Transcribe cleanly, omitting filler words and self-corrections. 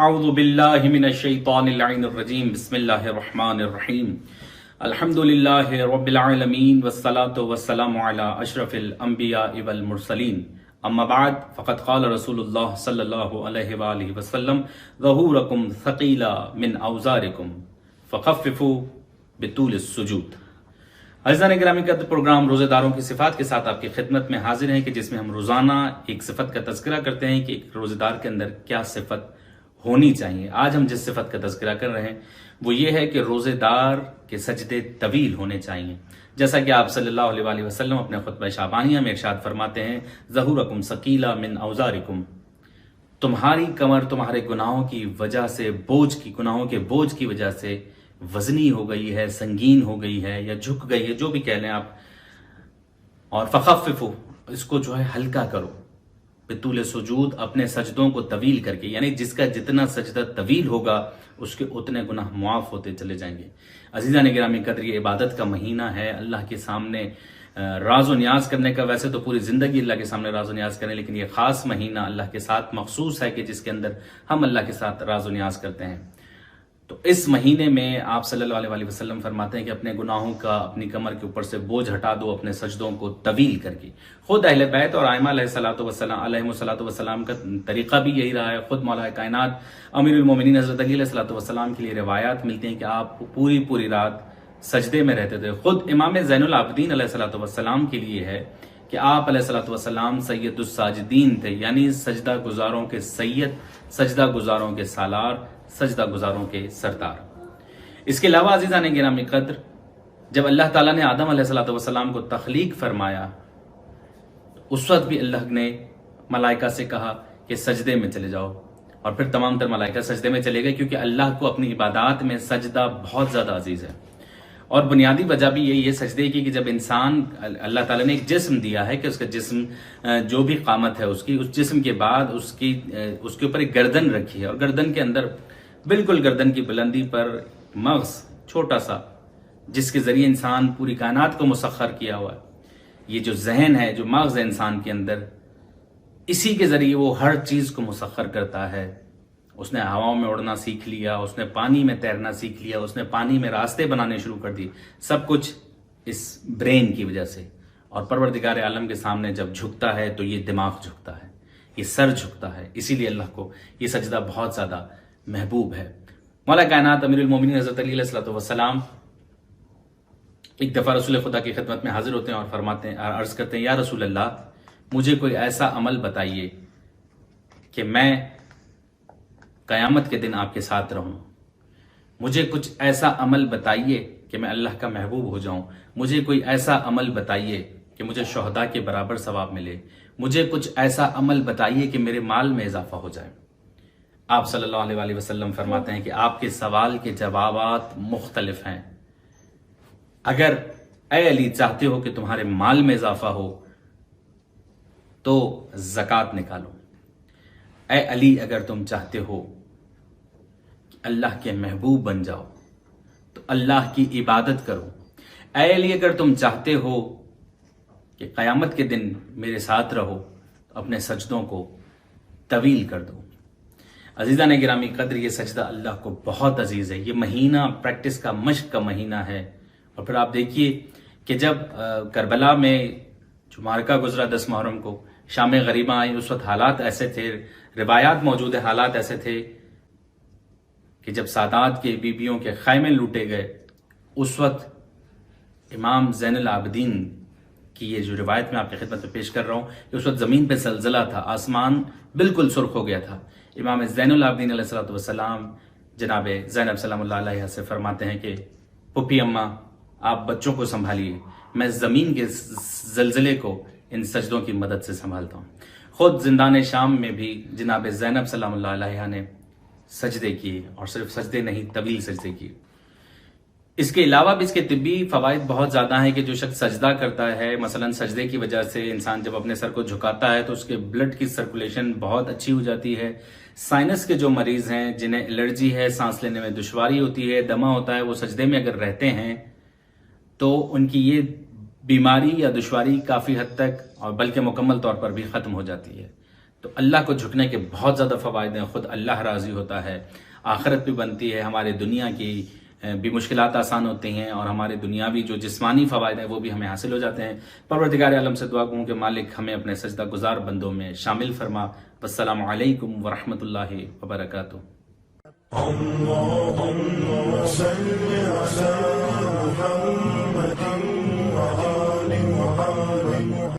اعوذ باللہ من الشیطان اللعین الرجیم بسم اللہ الرحمن الرحیم الحمد للہ رب العالمین والصلاة والسلام علی اشرف الانبیاء والمرسلین اما بعد فقد قال رسول اللہ صلی اللہ علیہ وآلہ وسلم ظہورکم ثقیلا من اوزارکم فخففوا بطول السجود۔ عزیزان گرامی کا پروگرام روزے داروں کی صفات کے ساتھ آپ کی خدمت میں حاضر ہیں کہ جس میں ہم روزانہ ایک صفت کا تذکرہ کرتے ہیں کہ ایک روزے دار کے اندر کیا صفت ہونی چاہیے۔ آج ہم جس صفت کا تذکرہ کر رہے ہیں وہ یہ ہے کہ روزے دار کے سجدے طویل ہونے چاہیے، جیسا کہ آپ صلی اللہ علیہ وآلہ وسلم اپنے خطبہ شعبانیہ میں ارشاد فرماتے ہیں ظہورکم ثقیلا من اوزارکم، تمہاری کمر تمہارے گناہوں کی وجہ سے گناہوں کے بوجھ کی وجہ سے وزنی ہو گئی ہے، سنگین ہو گئی ہے یا جھک گئی ہے، جو بھی کہہ لیں آپ، اور فخففوا، اس کو جو ہے ہلکا کرو، بطول سجود، اپنے سجدوں کو طویل کر کے، یعنی جس کا جتنا سجدہ طویل ہوگا اس کے اتنے گناہ معاف ہوتے چلے جائیں گے۔ عزیزان گرامی قدر، یہ عبادت کا مہینہ ہے، اللہ کے سامنے راز و نیاز کرنے کا۔ ویسے تو پوری زندگی اللہ کے سامنے راز و نیاز کریں، لیکن یہ خاص مہینہ اللہ کے ساتھ مخصوص ہے کہ جس کے اندر ہم اللہ کے ساتھ راز و نیاز کرتے ہیں۔ تو اس مہینے میں آپ صلی اللہ علیہ وآلہ وسلم فرماتے ہیں کہ اپنے گناہوں کا اپنی کمر کے اوپر سے بوجھ ہٹا دو، اپنے سجدوں کو طویل کر کے۔ خود اہل بیت اور ائمہ علیہم الصلوۃ والسلام کا طریقہ بھی یہی رہا ہے۔ خود مولا کائنات امیر المومنین حضرت علی علیہ الصلوۃ والسلام کے لیے روایات ملتی ہیں کہ آپ پوری رات سجدے میں رہتے تھے۔ خود امام زین العابدین علیہ الصلوۃ والسلام کے لیے ہے کہ آپ علیہ الصلوۃ والسلام سید الساجدین تھے، یعنی سجدہ گزاروں کے سید، سجدہ گزاروں کے سالار، سجدہ گزاروں کے سردار۔ اس کے علاوہ عزیزان گرامی قدر، جب اللہ تعالیٰ نے آدم علیہ الصلوۃ والسلام کو تخلیق فرمایا، اس وقت بھی اللہ نے ملائکہ سے کہا کہ سجدے میں چلے جاؤ، اور پھر تمام تر ملائکہ سجدے میں چلے گئے، کیونکہ اللہ کو اپنی عبادات میں سجدہ بہت زیادہ عزیز ہے۔ اور بنیادی وجہ بھی یہ سجدے کی کہ جب انسان، اللہ تعالیٰ نے ایک جسم دیا ہے کہ اس کا جسم جو بھی قامت ہے اس کی، اس جسم کے بعد اس کے اوپر ایک گردن رکھی ہے، اور گردن کے اندر بالکل گردن کی بلندی پر مغز چھوٹا سا، جس کے ذریعے انسان پوری کائنات کو مسخر کیا ہوا ہے۔ یہ جو ذہن ہے، جو مغز ہے انسان کے اندر، اسی کے ذریعے وہ ہر چیز کو مسخر کرتا ہے۔ اس نے ہواؤں میں اڑنا سیکھ لیا، اس نے پانی میں تیرنا سیکھ لیا، اس نے پانی میں راستے بنانے شروع کر دیے، سب کچھ اس برین کی وجہ سے۔ اور پروردگار عالم کے سامنے جب جھکتا ہے تو یہ دماغ جھکتا ہے، یہ سر جھکتا ہے، اسی لیے اللہ کو یہ سجدہ بہت زیادہ محبوب ہے۔ مولا کائنات امیر المومنین حضرت علی علیہ الصلوۃ والسلام ایک دفعہ رسول خدا کی خدمت میں حاضر ہوتے ہیں اور فرماتے ہیں، عرض کرتے ہیں، یا رسول اللہ، مجھے کوئی ایسا عمل بتائیے کہ میں قیامت کے دن آپ کے ساتھ رہوں۔ مجھے کچھ ایسا عمل بتائیے کہ میں اللہ کا محبوب ہو جاؤں۔ مجھے کوئی ایسا عمل بتائیے کہ مجھے شہداء کے برابر ثواب ملے۔ مجھے کچھ ایسا عمل بتائیے کہ میرے مال میں اضافہ ہو جائے۔ آپ صلی اللہ علیہ وآلہ وسلم فرماتے ہیں کہ آپ کے سوال کے جوابات مختلف ہیں۔ اگر اے علی چاہتے ہو کہ تمہارے مال میں اضافہ ہو تو زکوٰۃ نکالو۔ اے علی اگر تم چاہتے ہو کہ اللہ کے محبوب بن جاؤ تو اللہ کی عبادت کرو۔ اے علی اگر تم چاہتے ہو کہ قیامت کے دن میرے ساتھ رہو تو اپنے سجدوں کو طویل کر دو۔ عزیزان گرامی قدر، یہ سجدہ اللہ کو بہت عزیز ہے۔ یہ مہینہ پریکٹس کا، مشق کا مہینہ ہے۔ اور پھر آپ دیکھیے کہ جب کربلا میں جو معرکہ گزرا 10 محرم کو، شام غریبہ آئی، اس وقت حالات ایسے تھے، روایات موجود ہے، حالات ایسے تھے کہ جب سادات کے بیبیوں کے خیمے لوٹے گئے، اس وقت امام زین العابدین کی یہ جو روایت میں آپ کی خدمت میں پیش کر رہا ہوں کہ اس وقت زمین پہ زلزلہ تھا، آسمان بالکل سرخ ہو گیا تھا۔ امام زین العابدین علیہ الصلوۃ والسلام جناب زینب سلام اللہ علیہ سے فرماتے ہیں کہ پھپھی اماں، آپ بچوں کو سنبھالیے، میں زمین کے زلزلے کو ان سجدوں کی مدد سے سنبھالتا ہوں۔ خود زندان شام میں بھی جناب زینب سلام اللہ علیہ نے سجدے کیے، اور صرف سجدے نہیں، طویل سجدے کیے۔ اس کے علاوہ بھی اس کے طبی فوائد بہت زیادہ ہیں کہ جو شخص سجدہ کرتا ہے، مثلا سجدے کی وجہ سے انسان جب اپنے سر کو جھکاتا ہے تو اس کے بلڈ کی سرکولیشن بہت اچھی ہو جاتی ہے۔ سائنس کے جو مریض ہیں، جنہیں الرجی ہے، سانس لینے میں دشواری ہوتی ہے، دمہ ہوتا ہے، وہ سجدے میں اگر رہتے ہیں تو ان کی یہ بیماری یا دشواری کافی حد تک اور بلکہ مکمل طور پر بھی ختم ہو جاتی ہے۔ تو اللہ کو جھکنے کے بہت زیادہ فوائد ہیں، خود اللہ راضی ہوتا ہے، آخرت بھی بنتی ہے، ہمارے دنیا کی بھی مشکلات آسان ہوتی ہیں، اور ہمارے دنیاوی جو جسمانی فوائد ہیں وہ بھی ہمیں حاصل ہو جاتے ہیں۔ پروردگار عالم سے دعا کروں کہ مالک ہمیں اپنے سجدہ گزار بندوں میں شامل فرما۔ والسلام علیکم ورحمۃ اللہ وبرکاتہ۔ اللهم صل على محمد